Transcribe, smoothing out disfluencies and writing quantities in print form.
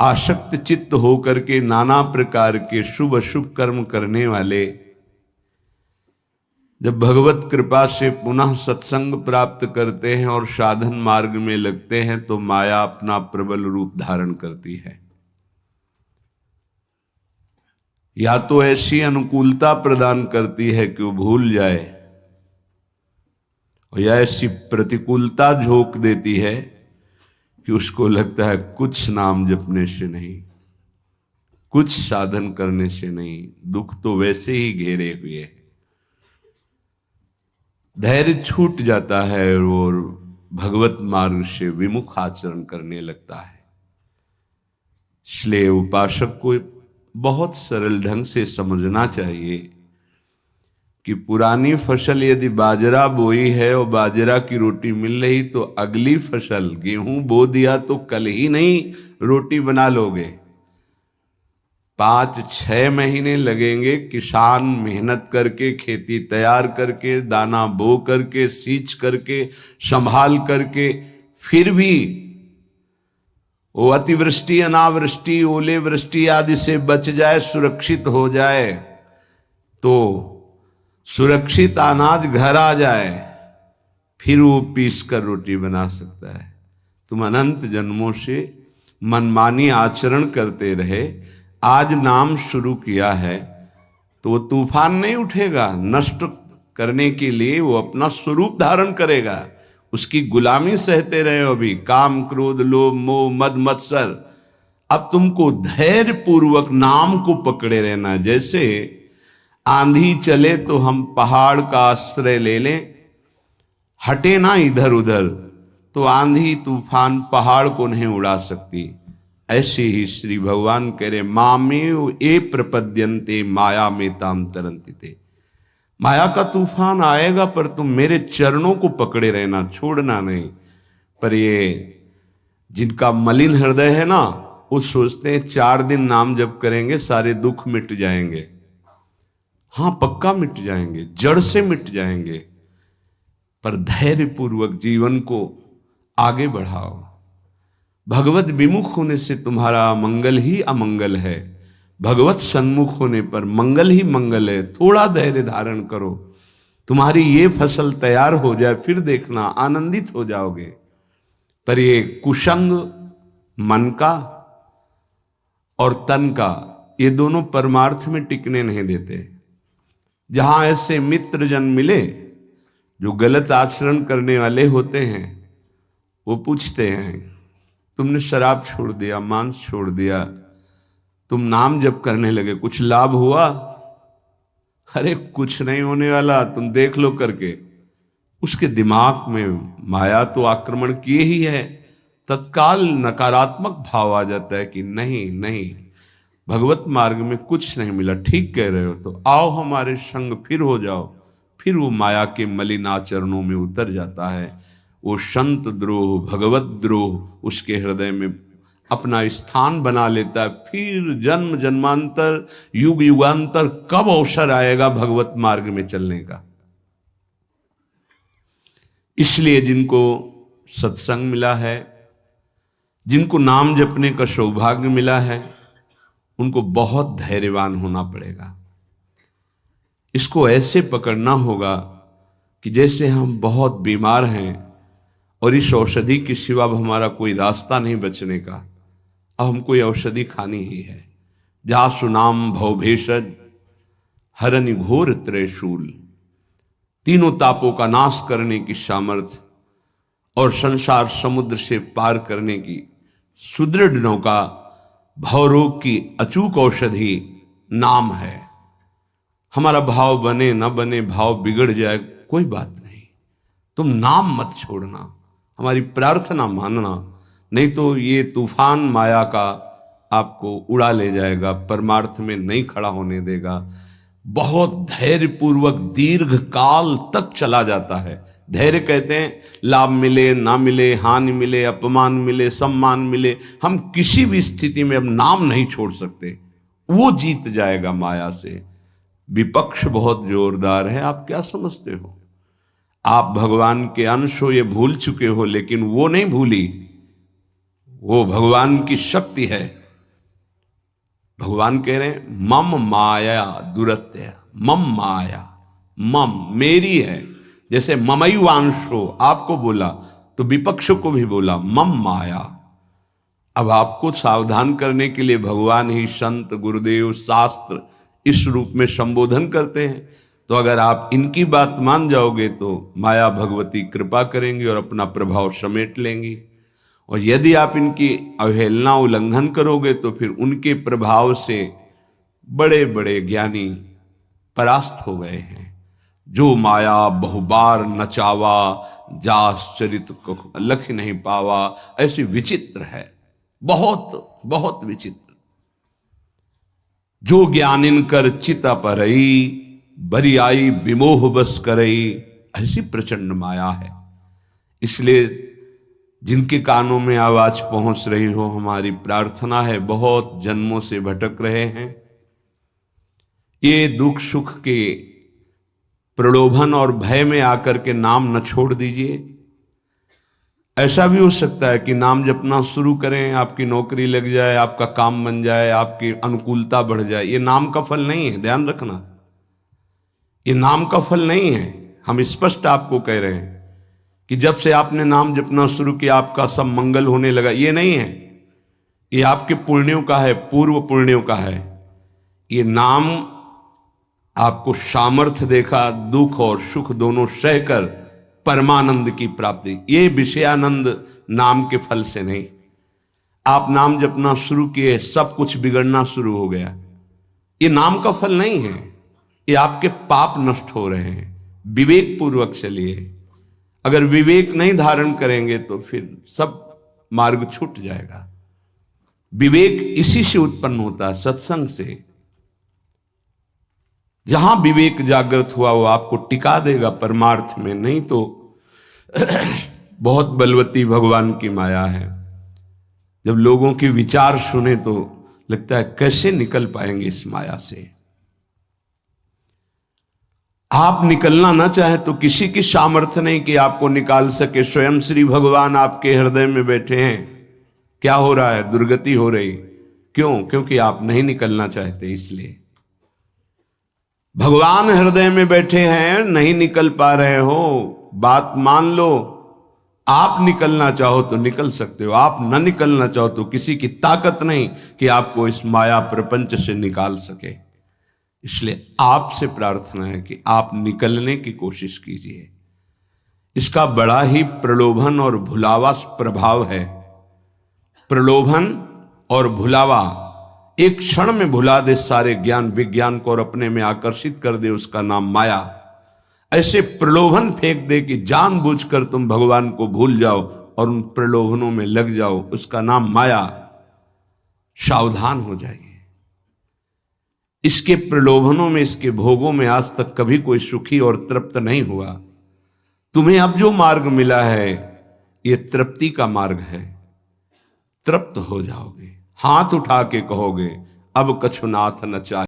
आसक्त चित्त होकर के नाना प्रकार के शुभ अशुभ कर्म करने वाले जब भगवत कृपा से पुनः सत्संग प्राप्त करते हैं और साधन मार्ग में लगते हैं तो माया अपना प्रबल रूप धारण करती है। या तो ऐसी अनुकूलता प्रदान करती है कि वो भूल जाए, और या ऐसी प्रतिकूलता झोंक देती है कि उसको लगता है कुछ नाम जपने से नहीं, कुछ साधन करने से नहीं, दुख तो वैसे ही घेरे हुए है। धैर्य छूट जाता है और भगवत मार्ग से विमुख आचरण करने लगता है। इसलिए उपासक को बहुत सरल ढंग से समझना चाहिए कि पुरानी फसल यदि बाजरा बोई है और बाजरा की रोटी मिल रही तो अगली फसल गेहूं बो दिया तो कल ही नहीं रोटी बना लोगे। 5-6 महीने लगेंगे किसान मेहनत करके, खेती तैयार करके, दाना बो करके, सींच करके, संभाल करके, फिर भी वो अतिवृष्टि, अनावृष्टि, ओले वृष्टि आदि से बच जाए, सुरक्षित हो जाए, तो सुरक्षित अनाज घर आ जाए, फिर वो पीस कर रोटी बना सकता है। तुम अनंत जन्मों से मनमानी आचरण करते रहे, आज नाम शुरू किया है तो वो तूफान नहीं उठेगा, नष्ट करने के लिए वो अपना स्वरूप धारण करेगा। उसकी गुलामी सहते रहे हो अभी, काम क्रोध लोभ मोह मद मत्सर। अब तुमको धैर्य पूर्वक नाम को पकड़े रहना। जैसे आंधी चले तो हम पहाड़ का आश्रय ले लें, हटे ना इधर उधर, तो आंधी तूफान पहाड़ को नहीं उड़ा सकती। ऐसे ही श्री भगवान कह रहे मामेव ए प्रपद्यन्ते माया में ताम तरंतिते। माया का तूफान आएगा पर तुम मेरे चरणों को पकड़े रहना, छोड़ना नहीं। पर ये जिनका मलिन हृदय है ना, वो सोचते हैं 4 दिन नाम जप करेंगे सारे दुख मिट जाएंगे। हाँ, पक्का मिट जाएंगे, जड़ से मिट जाएंगे, पर धैर्य पूर्वक जीवन को आगे बढ़ाओ। भगवत विमुख होने से तुम्हारा मंगल ही अमंगल है, भगवत सन्मुख होने पर मंगल ही मंगल है। थोड़ा धैर्य धारण करो, तुम्हारी ये फसल तैयार हो जाए, फिर देखना आनंदित हो जाओगे। पर ये कुसंग मन का और तन का, ये दोनों परमार्थ में टिकने नहीं देते। जहां ऐसे मित्र जन मिले जो गलत आचरण करने वाले होते हैं, वो पूछते हैं तुमने शराब छोड़ दिया, मांस छोड़ दिया, तुम नाम जप करने लगे, कुछ लाभ हुआ? अरे कुछ नहीं होने वाला, तुम देख लो करके। उसके दिमाग में माया तो आक्रमण किए ही है। तत्काल नकारात्मक भाव आ जाता है कि नहीं नहीं, भगवत मार्ग में कुछ नहीं मिला, ठीक कह रहे हो, तो आओ हमारे संग, फिर हो जाओ। फिर वो माया के मलिन आचरणों में उतर जाता है। वो संत द्रोह, भगवत द्रोह उसके हृदय में अपना स्थान बना लेता है। फिर जन्म जन्मांतर, युग युगांतर कब अवसर आएगा भगवत मार्ग में चलने का। इसलिए जिनको सत्संग मिला है, जिनको नाम जपने का सौभाग्य मिला है, उनको बहुत धैर्यवान होना पड़ेगा। इसको ऐसे पकड़ना होगा कि जैसे हम बहुत बीमार हैं और इस औषधि के सिवा अब हमारा कोई रास्ता नहीं बचने का, अब हमको ये औषधि खानी ही है। जा सुनाम भवभेषज हरनि घोर त्रयशूल, तीनों तापों का नाश करने की सामर्थ्य और संसार समुद्र से पार करने की सुदृढ़ नौका, भवरोग की अचूक औषधि नाम है। हमारा भाव बने न बने, भाव बिगड़ जाए, कोई बात नहीं, तुम नाम मत छोड़ना, हमारी प्रार्थना मानना, नहीं तो ये तूफान माया का आपको उड़ा ले जाएगा, परमार्थ में नहीं खड़ा होने देगा। बहुत धैर्य पूर्वक दीर्घ काल तक चला जाता है। धैर्य कहते हैं लाभ मिले ना मिले, हानि मिले, अपमान मिले, सम्मान मिले, हम किसी भी स्थिति में अब नाम नहीं छोड़ सकते। वो जीत जाएगा माया से। विपक्ष बहुत जोरदार है, आप क्या समझते हो? आप भगवान के अंश हो, ये भूल चुके हो, लेकिन वो नहीं भूली, वो भगवान की शक्ति है। भगवान कह रहे हैं मम माया दुरत्य, मम माया, मम मेरी है। जैसे ममैवांशो आपको बोला तो विपक्ष को भी बोला मम माया। अब आपको सावधान करने के लिए भगवान ही संत गुरुदेव शास्त्र इस रूप में संबोधन करते हैं। तो अगर आप इनकी बात मान जाओगे तो माया भगवती कृपा करेंगी और अपना प्रभाव समेट लेंगी, और यदि आप इनकी अवहेलना उल्लंघन करोगे तो फिर उनके प्रभाव से बड़े बड़े ज्ञानी परास्त हो गए हैं। जो माया बहुबार नचावा, जास चरित को लख नहीं पावा, ऐसी विचित्र है, बहुत बहुत विचित्र। जो ज्ञानिन कर चित परई, बरियाई विमोह बस करई, ऐसी प्रचंड माया है। इसलिए जिनके कानों में आवाज पहुंच रही हो, हमारी प्रार्थना है, बहुत जन्मों से भटक रहे हैं, ये दुख सुख के प्रलोभन और भय में आकर के नाम न छोड़ दीजिए। ऐसा भी हो सकता है कि नाम जपना शुरू करें, आपकी नौकरी लग जाए, आपका काम बन जाए, आपकी अनुकूलता बढ़ जाए। ये नाम का फल नहीं है, ध्यान रखना, ये नाम का फल नहीं है। हम स्पष्ट आपको कह रहे हैं कि जब से आपने नाम जपना शुरू किया आपका सब मंगल होने लगा, ये नहीं है। ये आपके पुण्यों का है, पूर्व पुण्यों का है। ये नाम आपको सामर्थ्य देखा, दुख और सुख दोनों सहकर परमानंद की प्राप्ति। ये विषयानंद नाम के फल से नहीं। आप नाम जपना शुरू किए, सब कुछ बिगड़ना शुरू हो गया, ये नाम का फल नहीं है। ये आपके पाप नष्ट हो रहे हैं। विवेक पूर्वक चलिए। अगर विवेक नहीं धारण करेंगे तो फिर सब मार्ग छूट जाएगा। विवेक इसी से उत्पन्न होता है, सत्संग से। जहां विवेक जागृत हुआ वो आपको टिका देगा परमार्थ में, नहीं तो बहुत बलवती भगवान की माया है। जब लोगों के विचार सुने तो लगता है कैसे निकल पाएंगे इस माया से। आप निकलना ना चाहे तो किसी की सामर्थ्य नहीं कि आपको निकाल सके। स्वयं श्री भगवान आपके हृदय में बैठे हैं। क्या हो रहा है? दुर्गति हो रही। क्यों? क्योंकि आप नहीं निकलना चाहते, इसलिए। भगवान हृदय में बैठे हैं, नहीं निकल पा रहे हो, बात मान लो। आप निकलना चाहो तो निकल सकते हो, आप न निकलना चाहो तो किसी की ताकत नहीं कि आपको इस माया प्रपंच से निकाल सके। इसलिए आपसे प्रार्थना है कि आप निकलने की कोशिश कीजिए। इसका बड़ा ही प्रलोभन और भुलावा प्रभाव है। प्रलोभन और भुलावा एक क्षण में भुला दे सारे ज्ञान विज्ञान को और अपने में आकर्षित कर दे, उसका नाम माया। ऐसे प्रलोभन फेंक दे कि जानबूझकर तुम भगवान को भूल जाओ और उन प्रलोभनों में लग जाओ, उसका नाम माया। सावधान हो जाइए। इसके प्रलोभनों में, इसके भोगों में आज तक कभी कोई सुखी और तृप्त नहीं हुआ। तुम्हें अब जो मार्ग मिला है ये तृप्ति का मार्ग है। तृप्त हो जाओगे, हाथ उठा के कहोगे अब कछु नाथ न चाहिए।